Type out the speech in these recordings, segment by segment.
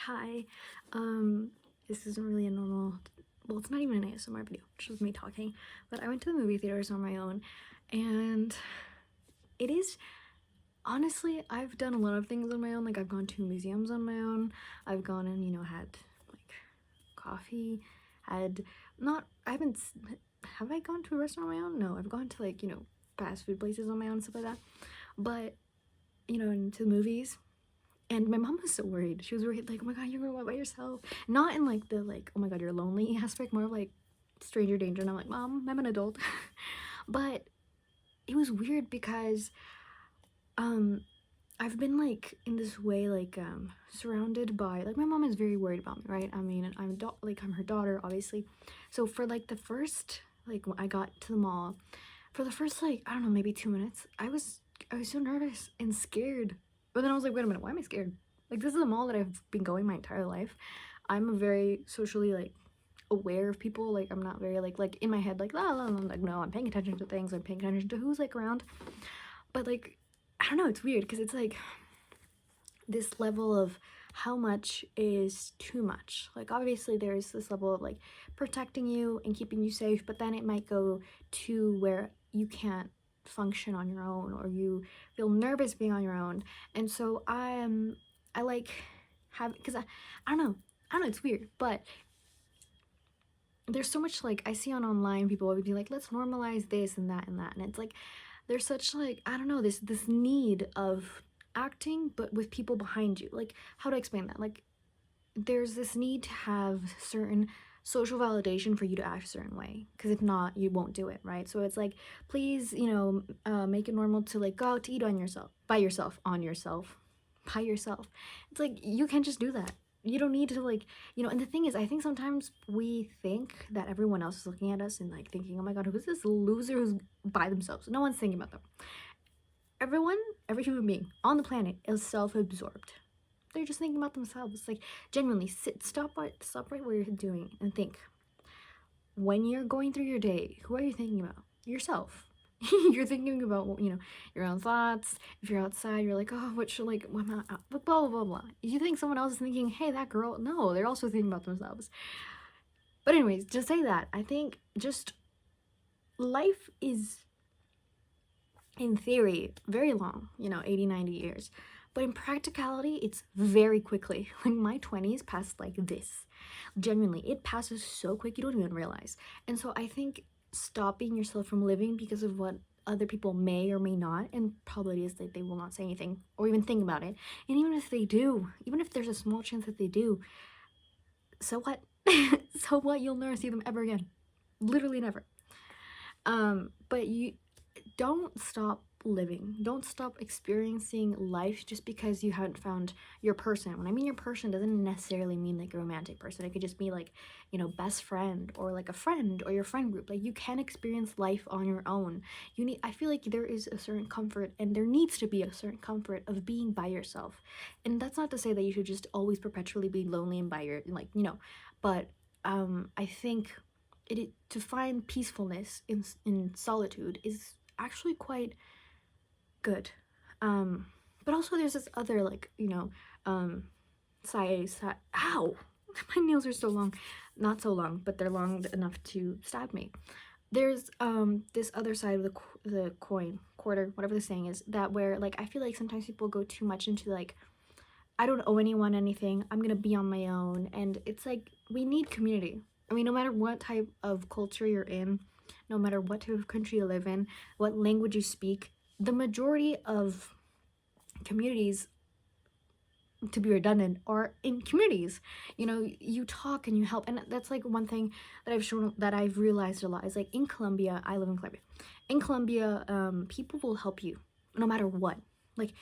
Hi. This isn't really a normal, well, it's not even an ASMR video, it's just me talking, but I went to the movie theaters on my own, and it is, honestly, I've done a lot of things on my own. Like, I've gone to museums on my own, I've gone and, had, like, coffee, had, not, I haven't, have I gone to a restaurant on my own? No, I've gone to, like, fast food places on my own, stuff like that, but, into the movies. And my mom was so worried. She was worried, like, oh my god, you're going by yourself. Not in, like, the, like, oh my god, you're lonely aspect, more of, like, stranger danger. And I'm like, Mom, I'm an adult. But it was weird because, I've been, like, in this way, like, surrounded by, like, my mom is very worried about me, right? I mean, I'm her daughter, obviously. So for, like, the first, like, when I got to the mall, for the first, like, I don't know, maybe 2 minutes, I was so nervous and scared. But then I was like, wait a minute, why am I scared? Like, this is a mall that I've been going my entire life. I'm a very socially, like, aware of people. Like, I'm not very, like in my head, like, la, la, la, like, no, I'm paying attention to things. I'm paying attention to who's, like, around. But, like, I don't know, it's weird because it's, like, this level of how much is too much. Like, obviously, there's this level of, like, protecting you and keeping you safe, but then it might go to where you can't function on your own, or you feel nervous being on your own. And so I like have, because I don't know, it's weird, but there's so much, like, I see on online, people would be like, let's normalize this and that and that, and it's like there's such, like, I don't know, this need of acting but with people behind you. Like, how to explain that? Like, there's this need to have certain social validation for you to act a certain way, because if not, you won't do it, right? So it's like, please, make it normal to, like, go out to eat on yourself, by yourself, on yourself, by yourself. It's like, you can't just do that. You don't need to, like, and the thing is, I think sometimes we think that everyone else is looking at us and, like, thinking, oh my god, who's this loser who's by themselves? No one's thinking about them. Every human being on the planet is self-absorbed. They're just thinking about themselves. Like, genuinely, stop right where you're doing and think. When you're going through your day, who are you thinking about? Yourself. You're thinking about, your own thoughts. If you're outside, you're like, oh, what should, like, what am I, blah, blah, blah, blah. You think someone else is thinking, hey, that girl? No, they're also thinking about themselves. But anyways, to say that, I think just life is, in theory, very long, 80, 90 years. But in practicality, it's very quickly. Like, my 20s passed like this. Genuinely, it passes so quick you don't even realize. And so I think stopping yourself from living because of what other people may or may not, and probably is that they will not say anything or even think about it. And even if they do, even if there's a small chance that they do, so what? So what? You'll never see them ever again. Literally never. But you don't stop living. Don't stop experiencing life just because you haven't found your person. When I mean your person, doesn't necessarily mean like a romantic person. It could just be like, best friend, or like a friend, or your friend group. Like, you can experience life on your own. I feel like there is a certain comfort, and there needs to be a certain comfort of being by yourself. And that's not to say that you should just always perpetually be lonely and by your, but I think to find peacefulness in solitude is actually quite good. But also there's this other, like, side, ow, my nails are so long. Not so long, but they're long enough to stab me. There's this other side of the coin, quarter, whatever the saying is, that where, like, I feel like sometimes people go too much into, like, I don't owe anyone anything, I'm gonna be on my own. And it's like, we need community. I mean, no matter what type of culture you're in, no matter what type of country you live in, what language you speak, the majority of communities, to be redundant, are in communities. You talk and you help. And that's, like, one thing that I've realized a lot is, like, in Colombia, I live in Colombia. In Colombia, people will help you no matter what. Like,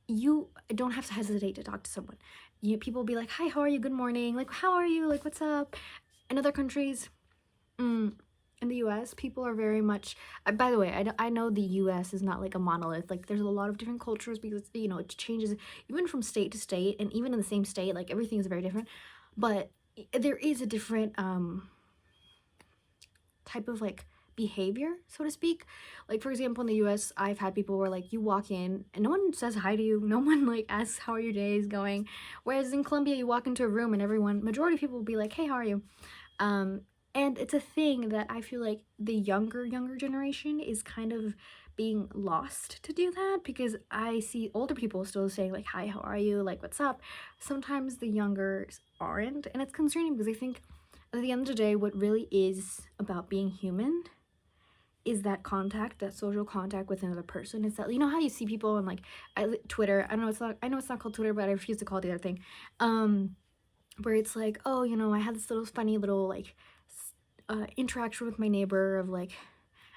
you don't have to hesitate to talk to someone. People will be like, hi, how are you, good morning, like, how are you, like, what's up. In other countries, in the US, people are very much, by the way, I know the US is not like a monolith. Like, there's a lot of different cultures, because it changes even from state to state, and even in the same state, like, everything is very different. But there is a different type of, like, behavior, so to speak. Like, for example, in the US, I've had people where like you walk in and no one says hi to you, no one like asks how your day is going, whereas in Colombia you walk into a room and majority of people will be like, hey, how are you? And it's a thing that I feel like the younger generation is kind of being lost to do that, because I see older people still saying like, hi, how are you, like, what's up. Sometimes the younger aren't, and it's concerning because I think at the end of the day what really is about being human is that contact, that social contact with another person. It's that, you know how you see people on like Twitter, I know it's not called Twitter, but I refuse to call it the other thing, where it's like, oh, you know, I had this little funny little like interaction with my neighbor of like,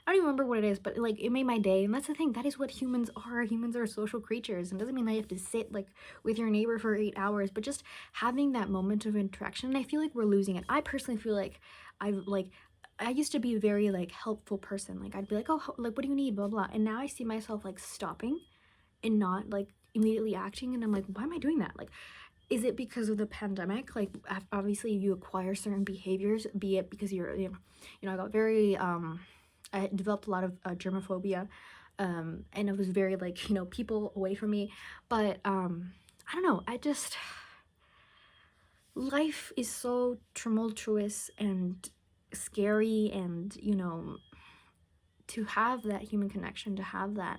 I don't even remember what it is, but like it made my day. And that's the thing, that is what humans are. Humans are social creatures, and doesn't mean that you have to sit like with your neighbor for 8 hours, but just having that moment of interaction. And I feel like we're losing it. I personally feel like I used to be a very like helpful person. Like I'd be like, oh, like what do you need, blah blah, and now I see myself like stopping and not like immediately acting, and I'm like, why am I doing that? Like, is it because of the pandemic? Like, obviously you acquire certain behaviors, be it because you know, I got very I developed a lot of germophobia, and it was very like, you know, people away from me. But I don't know, I just, life is so tumultuous and scary, and you know, to have that human connection, to have that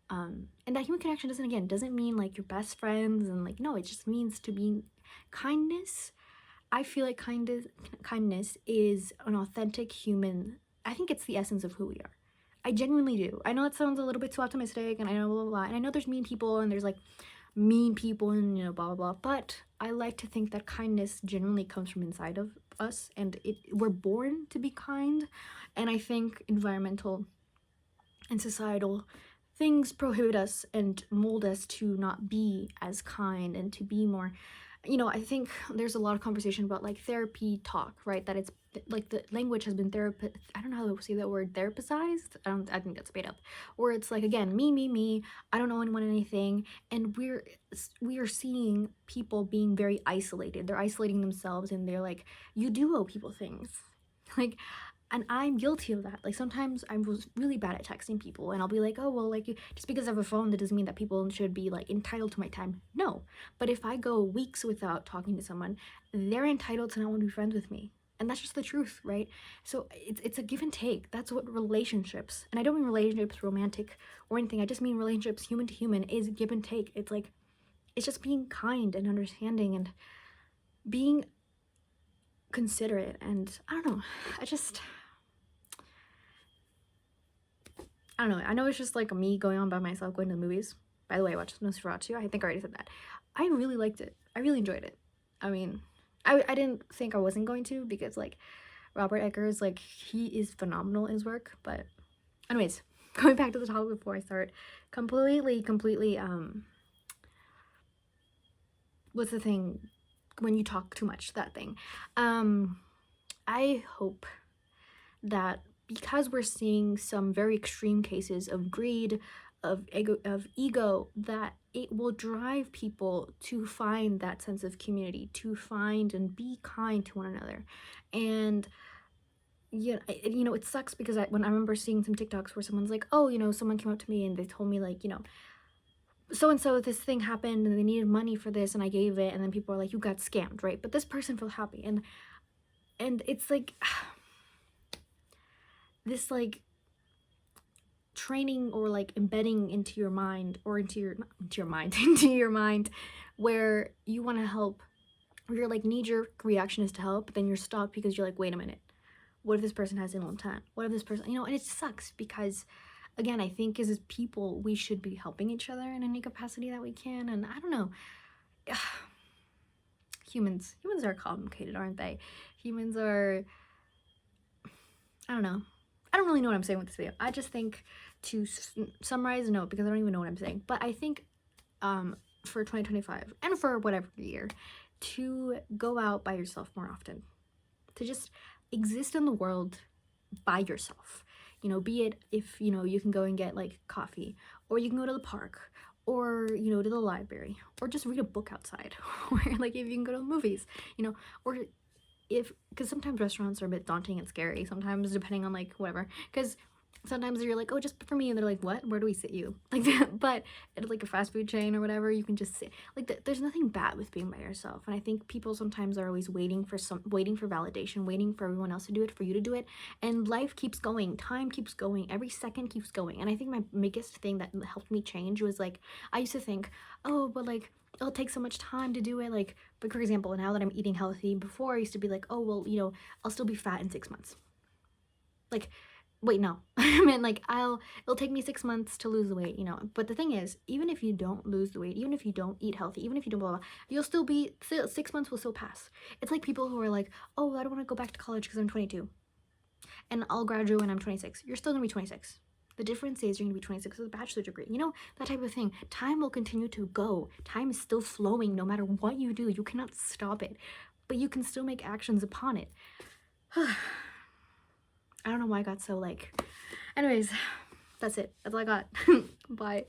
and that human connection doesn't mean like your best friends, and like, no, it just means to be kindness. I feel like kindness is an authentic human. I think it's the essence of who we are. I genuinely do. I know it sounds a little bit too optimistic, and I know blah blah blah, and I know there's mean people and there's like mean people and, you know, blah blah blah, but I like to think that kindness genuinely comes from inside of us, and we're born to be kind. And I think environmental and societal things prohibit us and mold us to not be as kind and to be more, you know, I think there's a lot of conversation about like therapy talk, right? That it's like the language has been I don't know how to say that word, therapized. I think that's made up. Or it's like, again, me, I don't know anyone anything, and we are seeing people being very isolated. They're isolating themselves, and they're like, you do owe people things. Like, and I'm guilty of that. Like, sometimes I was really bad at texting people, and I'll be like, oh, well, like, just because I have a phone, that doesn't mean that people should be like entitled to my time. No. But if I go weeks without talking to someone, they're entitled to not want to be friends with me. And that's just the truth, right? So it's a give and take. That's what relationships, and I don't mean relationships romantic or anything, I just mean relationships human to human, is give and take. It's like, it's just being kind and understanding and being considerate. And I don't know, I don't know. I know it's just like me going on by myself, going to the movies. By the way, I watched Nosferatu. I think I already said that. I really liked it. I really enjoyed it. I mean, I didn't think I wasn't going to, because like Robert Eggers, like, he is phenomenal in his work. But anyways, going back to the topic before I start completely what's the thing when you talk too much, that thing. I hope that because we're seeing some very extreme cases of greed, of ego, that it will drive people to find that sense of community, to find and be kind to one another. And yeah, you know, it sucks because when I remember seeing some TikToks where someone's like, oh, you know, someone came up to me and they told me like, you know, so and so, this thing happened and they needed money for this and I gave it, and then people are like, you got scammed, right? But this person felt happy, and it's like this like training or like embedding into your mind, or into your mind into your mind, where you want to help, or your like knee-jerk reaction is to help, but then you're stopped because you're like, wait a minute, what if this person has an intent? What if this person, you know? And it sucks because, again, I think as people we should be helping each other in any capacity that we can. And I don't know, humans are complicated, aren't they? Humans are, I don't know, I don't really know what I'm saying with this video. I just think, to summarize, no, because I don't even know what I'm saying, but I think for 2025 and for whatever year, to go out by yourself more often, to just exist in the world by yourself. You know, be it if, you know, you can go and get like coffee, or you can go to the park, or, you know, to the library, or just read a book outside, or like if you can go to the movies, you know, or because sometimes restaurants are a bit daunting and scary sometimes, depending on like whatever, because sometimes you're like, oh, just for me, and they're like, what, where do we sit you, like that. But at like a fast food chain or whatever, you can just sit like there's nothing bad with being by yourself. And I think people sometimes are always waiting for validation, waiting for everyone else to do it, for you to do it. And life keeps going, time keeps going, every second keeps going. And I think my biggest thing that helped me change was like, I used to think, oh, but like it'll take so much time to do it. Like, but for example, now that I'm eating healthy, before I used to be like, oh, well, I'll still be fat in 6 months. Like, wait, no. I mean, like, it'll take me 6 months to lose the weight, But the thing is, even if you don't lose the weight, even if you don't eat healthy, even if you don't blah, blah, blah, you'll still be, 6 months will still pass. It's like people who are like, oh, I don't want to go back to college because I'm 22. And I'll graduate when I'm 26. You're still going to be 26. The difference is you're going to be 26 with a bachelor's degree. That type of thing. Time will continue to go. Time is still flowing no matter what you do. You cannot stop it. But you can still make actions upon it. I don't know why I got so like... Anyways, that's it. That's all I got. Bye.